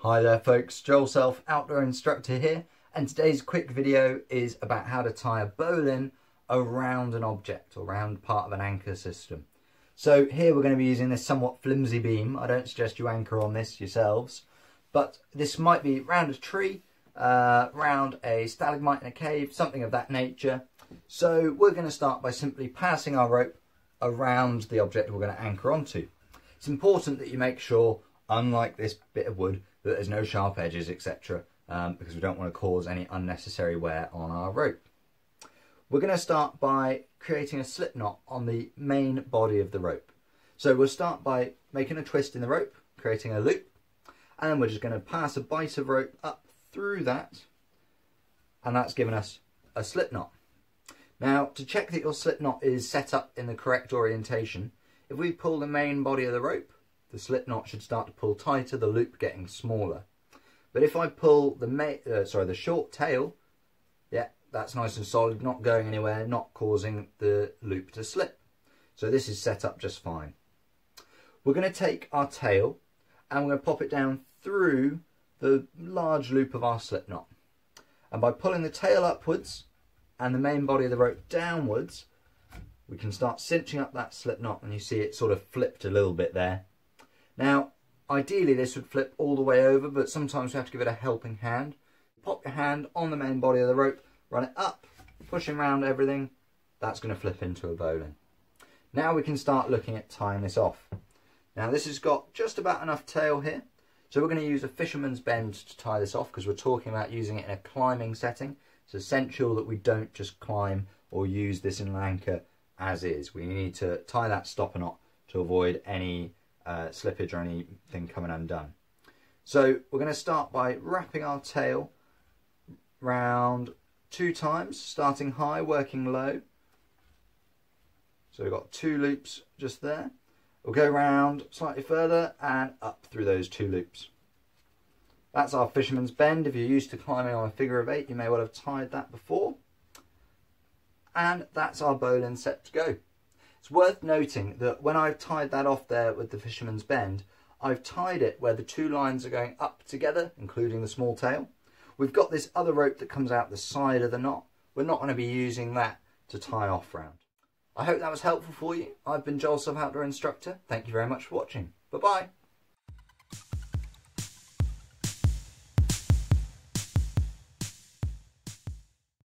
Hi there folks, Joel Self, outdoor instructor here, and today's quick video is about how to tie a bowline around an object, or around part of an anchor system. So here we're going to be using this somewhat flimsy beam. I don't suggest you anchor on this yourselves, but this might be round a tree, round a stalagmite in a cave, something of that nature. So we're going to start by simply passing our rope around the object we're going to anchor onto. It's important that you make sure, unlike this bit of wood, that there's no sharp edges, etc., because we don't want to cause any unnecessary wear on our rope. We're going to start by creating a slip knot on the main body of the rope. So we'll start by making a twist in the rope, creating a loop, and then we're just going to pass a bight of rope up through that, and that's given us a slip knot. Now, to check that your slip knot is set up in the correct orientation, if we pull the main body of the rope, the slip knot should start to pull tighter, the loop getting smaller. But if I pull the short tail, yeah, that's nice and solid, not going anywhere, not causing the loop to slip. So this is set up just fine. We're going to take our tail and we're going to pop it down through the large loop of our slip knot. And by pulling the tail upwards and the main body of the rope downwards, we can start cinching up that slip knot, and you see it sort of flipped a little bit there. Now, ideally this would flip all the way over, but sometimes we have to give it a helping hand. Pop your hand on the main body of the rope, run it up, pushing around everything. That's going to flip into a bowline. Now we can start looking at tying this off. Now this has got just about enough tail here, so we're going to use a fisherman's bend to tie this off, because we're talking about using it in a climbing setting. It's essential that we don't just climb or use this in an anchor as is. We need to tie that stopper knot to avoid any slippage or anything coming undone. So we're going to start by wrapping our tail round 2 times, starting high, working low. So we've got 2 loops just there. We'll go round slightly further and up through those 2 loops. That's our fisherman's bend. If you're used to climbing on a figure of 8, you may well have tied that before. And that's our bowline set to go. It's worth noting that when I've tied that off there with the fisherman's bend, I've tied it where the 2 lines are going up together, including the small tail. We've got this other rope that comes out the side of the knot. We're not going to be using that to tie off round. I hope that was helpful for you. I've been Joel Self, outdoor instructor. Thank you very much for watching. Bye-bye.